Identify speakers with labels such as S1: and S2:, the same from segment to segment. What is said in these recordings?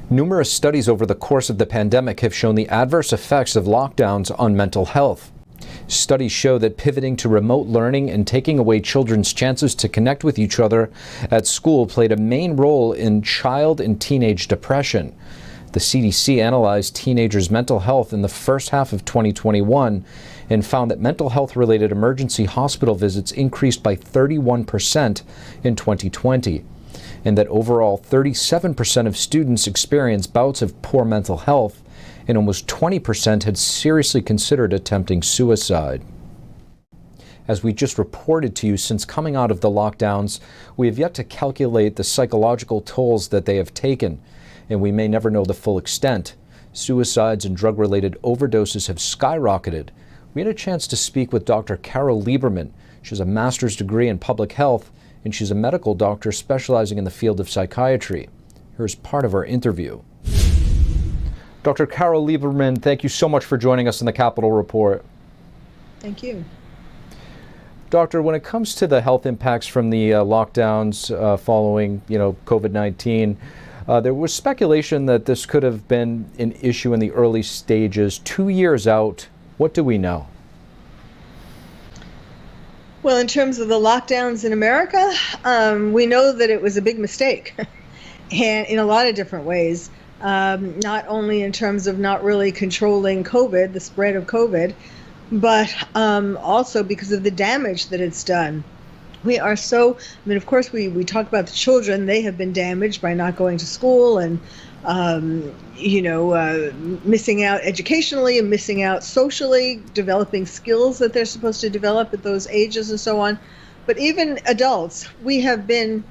S1: Numerous studies over the course of the pandemic have shown the adverse effects of lockdowns on mental health. Studies show that pivoting to remote learning and taking away children's chances to connect with each other at school played a main role in child and teenage depression. The CDC analyzed teenagers' mental health in the first half of 2021 and found that mental health-related emergency hospital visits increased by 31% in 2020, and that overall 37% of students experienced bouts of poor mental health, and almost 20% had seriously considered attempting suicide. As we just reported to you, since coming out of the lockdowns, we have yet to calculate the psychological tolls that they have taken, and we may never know the full extent. Suicides and drug-related overdoses have skyrocketed. We had a chance to speak with Dr. Carol Lieberman. She has a master's degree in public health, and she's a medical doctor specializing in the field of psychiatry. Here's part of our interview. Dr. Carol Lieberman, thank you so much for joining us in the Capitol Report.
S2: Thank you.
S1: Doctor, when it comes to the health impacts from the lockdowns following, COVID-19, there was speculation that this could have been an issue in the early stages. 2 years out, what do we know?
S2: Well, in terms of the lockdowns in America, we know that it was a big mistake and in a lot of different ways, not only in terms of not really controlling COVID, the spread of COVID, but also because of the damage that it's done. We are of course, we talk about the children. They have been damaged by not going to school and, missing out educationally and missing out socially, developing skills that they're supposed to develop at those ages and so on. But even adults, we have been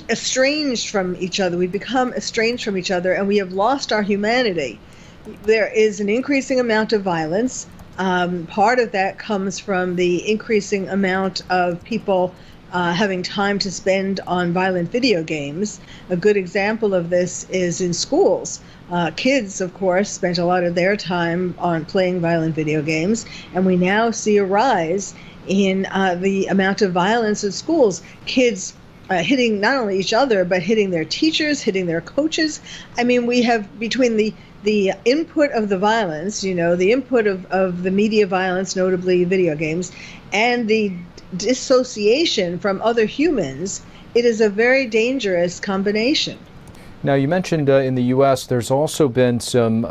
S2: estranged from each other. We've become estranged from each other, and we have lost our humanity. There is an increasing amount of violence. Part of that comes from the increasing amount of people having time to spend on violent video games. A good example of this is in schools. Kids, of course, spent a lot of their time on playing violent video games, and we now see a rise in the amount of violence in schools. Kids hitting not only each other, but hitting their teachers, hitting their coaches. I mean, we have, between the input of the violence, the input of the media violence, notably video games, and the dissociation from other humans, it is a very dangerous combination.
S1: Now, you mentioned in the U.S. there's also been some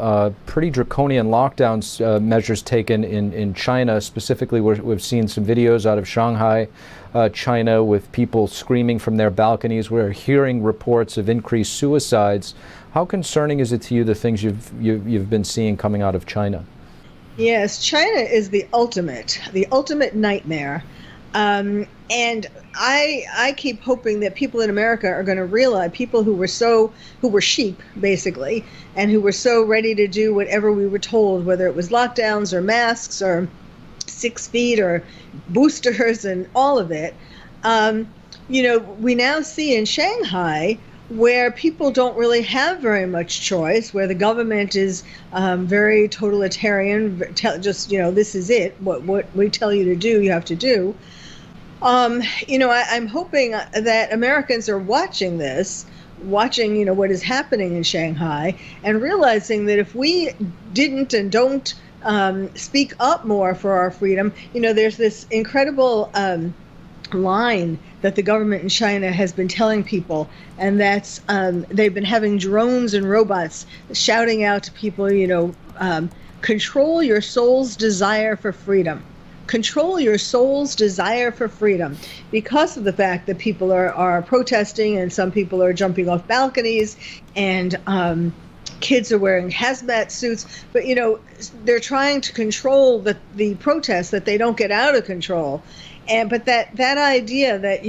S1: pretty draconian lockdowns measures taken in China. Specifically, we've seen some videos out of Shanghai, China, with people screaming from their balconies. We're hearing reports of increased suicides. How concerning is it to you, the things you've been seeing coming out of China?
S2: Yes, China is the ultimate nightmare. And I keep hoping that people in America are going to realize, people who were sheep, basically, and who were so ready to do whatever we were told, whether it was lockdowns or masks or 6 feet or boosters and all of it. We now see in Shanghai where people don't really have very much choice, where the government is very totalitarian, this is it, what we tell you to do, you have to do. I'm hoping that Americans are watching this, what is happening in Shanghai, and realizing that if we didn't and don't speak up more for our freedom, there's this incredible line that the government in China has been telling people, and that's they've been having drones and robots shouting out to people, control your soul's desire for freedom. Control your soul's desire for freedom, because of the fact that people are protesting, and some people are jumping off balconies, and kids are wearing hazmat suits. But they're trying to control the protests, that they don't get out of control. But that idea that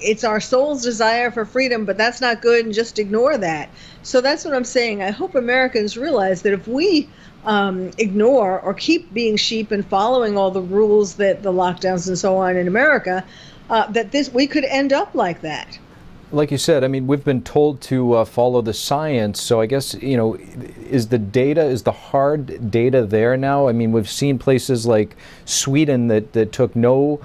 S2: it's our soul's desire for freedom, but that's not good, and just ignore that. So that's what I'm saying. I hope Americans realize that if we ignore or keep being sheep and following all the rules, that the lockdowns and so on in America, that we could end up like that.
S1: Like you said, I mean, we've been told to follow the science. So I guess, is the hard data there now? I mean, we've seen places like Sweden that took no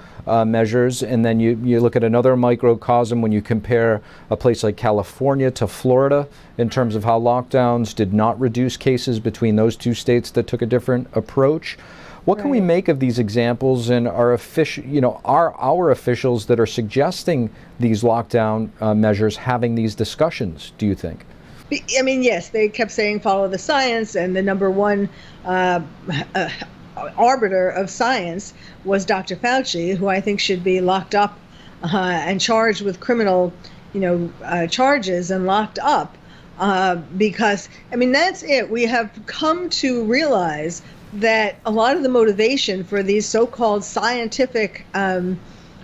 S1: measures. And then you look at another microcosm when you compare a place like California to Florida in terms of how lockdowns did not reduce cases between those two states that took a different approach. What can we make of these examples, and are our officials that are suggesting these lockdown measures having these discussions, do you think?
S2: I mean, yes, they kept saying follow the science, and the number one arbiter of science was Dr. Fauci, who I think should be locked up and charged with criminal, charges and locked up because, I mean, that's it. We have come to realize that a lot of the motivation for these so-called scientific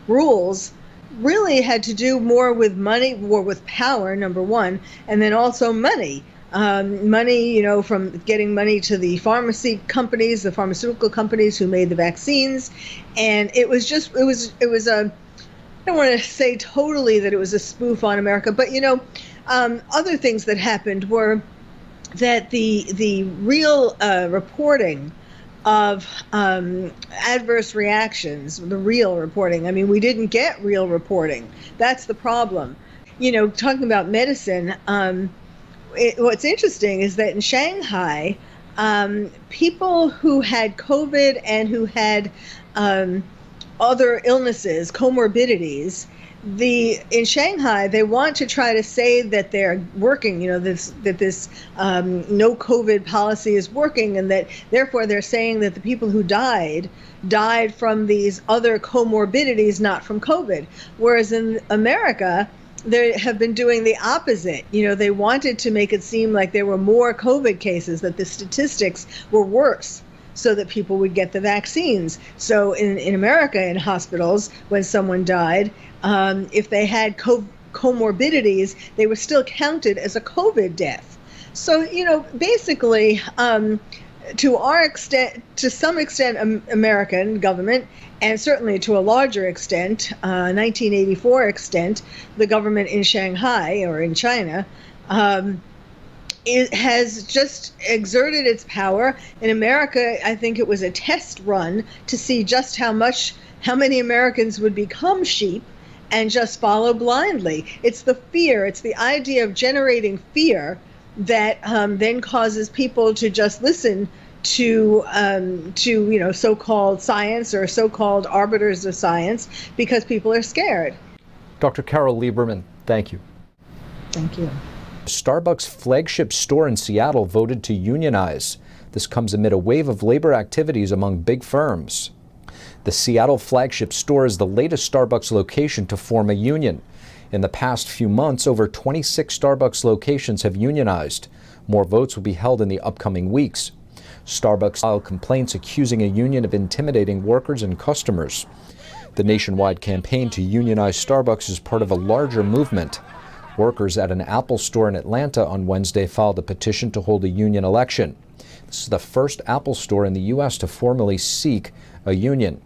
S2: rules really had to do more with money, or with power, number one, and then also money. Money, from getting money to the pharmaceutical companies who made the vaccines. And it was I don't want to say totally that it was a spoof on America, but, other things that happened were that the real reporting of adverse reactions, the real reporting. I mean, we didn't get real reporting. That's the problem. Talking about medicine, what's interesting is that in Shanghai, people who had COVID and who had other illnesses, comorbidities, in Shanghai, they want to try to say that they're working, that this no COVID policy is working, and that therefore they're saying that the people who died from these other comorbidities, not from COVID. Whereas in America, they have been doing the opposite. They wanted to make it seem like there were more COVID cases, that the statistics were worse, so that people would get the vaccines. So in America, in hospitals, when someone died, if they had comorbidities, they were still counted as a COVID death. So, basically, to some extent, American government, and certainly to a larger extent, 1984 extent, the government in Shanghai or in China, it has just exerted its power. In America, I think it was a test run to see just how many Americans would become sheep and just follow blindly. It's the fear, it's the idea of generating fear that then causes people to just listen to so-called science or so-called arbiters of science, because people are scared.
S1: Dr. Carol Lieberman, thank you.
S2: Thank you.
S1: Starbucks flagship store in Seattle voted to unionize. This comes amid a wave of labor activities among big firms. The Seattle flagship store is the latest Starbucks location to form a union. In the past few months, over 26 Starbucks locations have unionized. More votes will be held in the upcoming weeks. Starbucks filed complaints accusing a union of intimidating workers and customers. The nationwide campaign to unionize Starbucks is part of a larger movement. Workers at an Apple store in Atlanta on Wednesday filed a petition to hold a union election. This is the first Apple store in the U.S. to formally seek a union.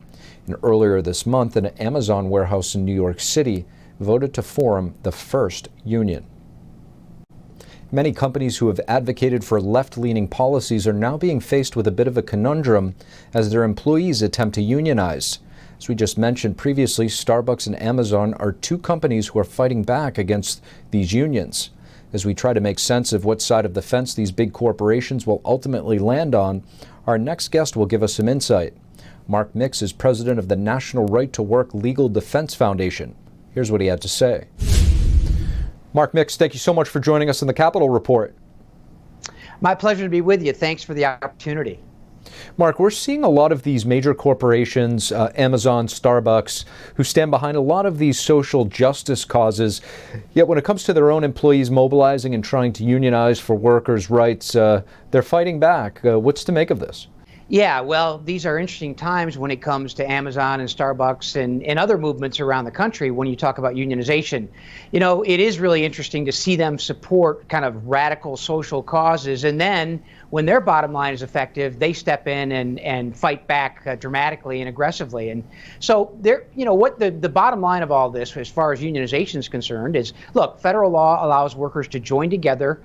S1: And earlier this month, an Amazon warehouse in New York City voted to form the first union. Many companies who have advocated for left-leaning policies are now being faced with a bit of a conundrum as their employees attempt to unionize. As we just mentioned previously, Starbucks and Amazon are two companies who are fighting back against these unions. As we try to make sense of what side of the fence these big corporations will ultimately land on, our next guest will give us some insight. Mark Mix is president of the National Right to Work Legal Defense Foundation. Here's what he had to say. Mark Mix, thank you so much for joining us on the Capitol Report.
S3: My pleasure to be with you. Thanks for the opportunity.
S1: Mark, we're seeing a lot of these major corporations, Amazon, Starbucks, who stand behind a lot of these social justice causes. Yet when it comes to their own employees mobilizing and trying to unionize for workers' rights, they're fighting back. What's to make of this?
S3: Yeah, well, these are interesting times when it comes to Amazon and Starbucks and other movements around the country when you talk about unionization. You know, it is really interesting to see them support kind of radical social causes. And then when their bottom line is effective, they step in and fight back dramatically and aggressively. And so there, you know, what the bottom line of all this, as far as unionization is concerned, is look, federal law allows workers to join together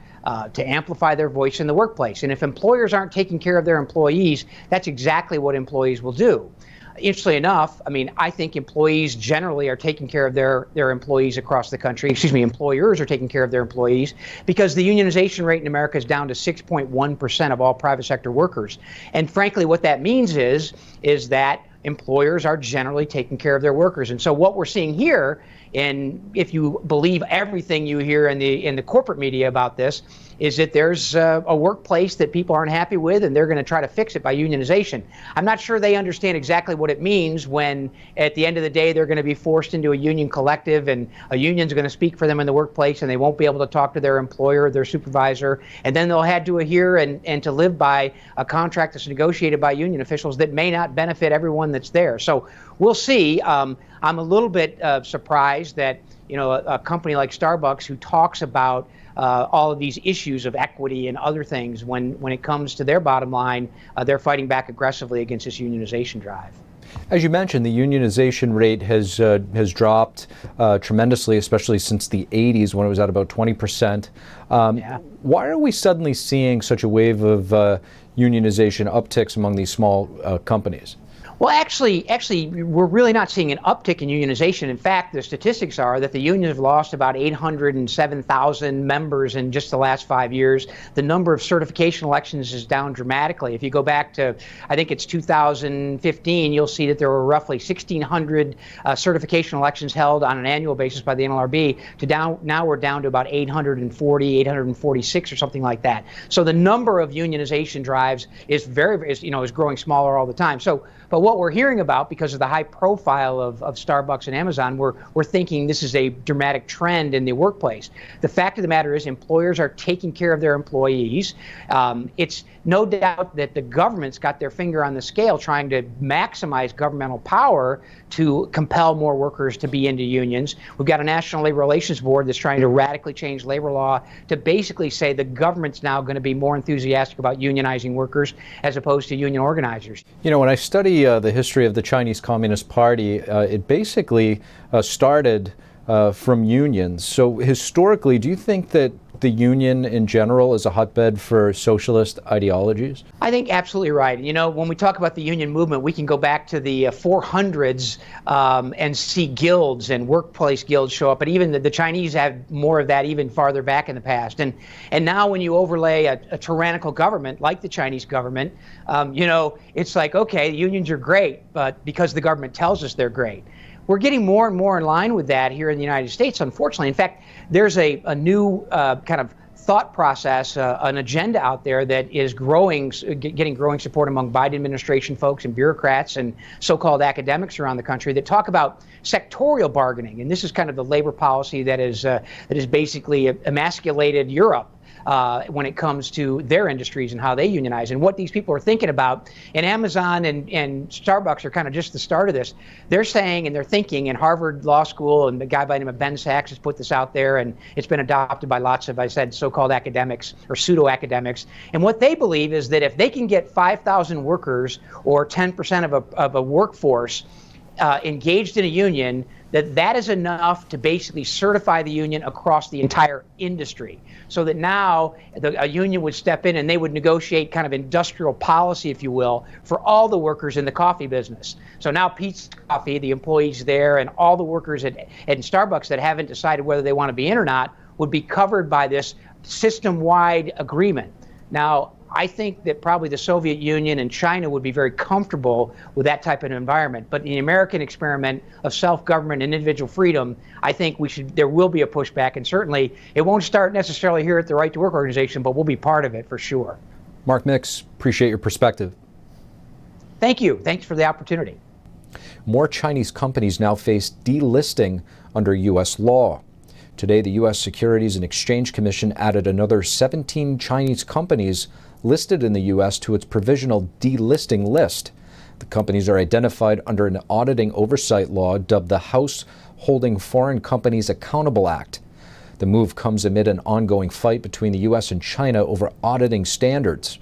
S3: to amplify their voice in the workplace. And if employers aren't taking care of their employees, that's exactly what employees will do. Interestingly enough, I mean, I think employees generally are taking care of their employees across the country. Excuse me, employers are taking care of their employees because the unionization rate in America is down to 6.1% of all private sector workers. And frankly, what that means is that employers are generally taking care of their workers. And so what we're seeing here, and if you believe everything you hear in the corporate media about this, is that there's a workplace that people aren't happy with, and they're going to try to fix it by unionization. I'm not sure they understand exactly what it means when, at the end of the day, they're going to be forced into a union collective, and a union's going to speak for them in the workplace, and they won't be able to talk to their employer or their supervisor, and then they'll have to adhere and to live by a contract that's negotiated by union officials that may not benefit everyone that's there. So we'll see. I'm a little bit surprised that, you know, a company like Starbucks, who talks about all of these issues of equity and other things, when it comes to their bottom line, they're fighting back aggressively against this unionization drive.
S1: As you mentioned, the unionization rate has dropped tremendously, especially since the 80s when it was at about 20%. Why are we suddenly seeing such a wave of unionization upticks among these small companies?
S3: Well, actually, we're really not seeing an uptick in unionization. In fact, the statistics are that the unions have lost about 807,000 members in just the last 5 years. The number of certification elections is down dramatically. If you go back to, I think it's 2015, you'll see that there were roughly 1,600 certification elections held on an annual basis by the NLRB. Now we're down to about 840, 846 or something like that. So the number of unionization drives is growing smaller all the time. But what we're hearing about, because of the high profile of Starbucks and Amazon, we're thinking this is a dramatic trend in the workplace. The fact of the matter is employers are taking care of their employees. It's no doubt that the government's got their finger on the scale trying to maximize governmental power to compel more workers to be into unions. We've got a National Labor Relations Board that's trying to radically change labor law to basically say the government's now going to be more enthusiastic about unionizing workers as opposed to union organizers.
S1: You know, when I study the history of the Chinese Communist Party, it basically started from unions. So historically, do you think that the union in general is a hotbed for socialist ideologies?
S3: I think absolutely right. You know, when we talk about the union movement, we can go back to the 400s and see guilds and workplace guilds show up. But even the Chinese have more of that even farther back in the past. And now when you overlay a tyrannical government like the Chinese government, you know, it's like, okay, the unions are great, but because the government tells us they're great. We're getting more and more in line with that here in the United States, unfortunately. In fact, there's a new kind of thought process, an agenda out there that is getting growing support among Biden administration folks and bureaucrats and so-called academics around the country that talk about sectorial bargaining. And this is kind of the labor policy that is basically emasculated Europe. When it comes to their industries and how they unionize. And what these people are thinking about, and Amazon and Starbucks are kind of just the start of this, they're saying and they're thinking, and Harvard Law School and the guy by the name of Ben Sachs has put this out there, and it's been adopted by lots of, I said, so-called academics or pseudo-academics. And what they believe is that if they can get 5,000 workers or 10% of a workforce engaged in a union, that is enough to basically certify the union across the entire industry, so that now a union would step in and they would negotiate kind of industrial policy, if you will, for all the workers in the coffee business. So now Pete's Coffee, the employees there, and all the workers at Starbucks that haven't decided whether they want to be in or not would be covered by this system-wide agreement. Now, I think that probably the Soviet Union and China would be very comfortable with that type of environment. But in the American experiment of self-government and individual freedom, I think there will be a pushback. And certainly it won't start necessarily here at the Right to Work organization, but we'll be part of it for sure.
S1: Mark Mix, appreciate your perspective.
S3: Thank you. Thanks for the opportunity.
S1: More Chinese companies now face delisting under U.S. law. Today, the U.S. Securities and Exchange Commission added another 17 Chinese companies listed in the U.S. to its provisional delisting list. The companies are identified under an auditing oversight law dubbed the House Holding Foreign Companies Accountable Act. The move comes amid an ongoing fight between the U.S. and China over auditing standards.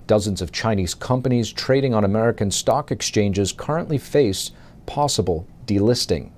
S1: Dozens of Chinese companies trading on American stock exchanges currently face possible delisting.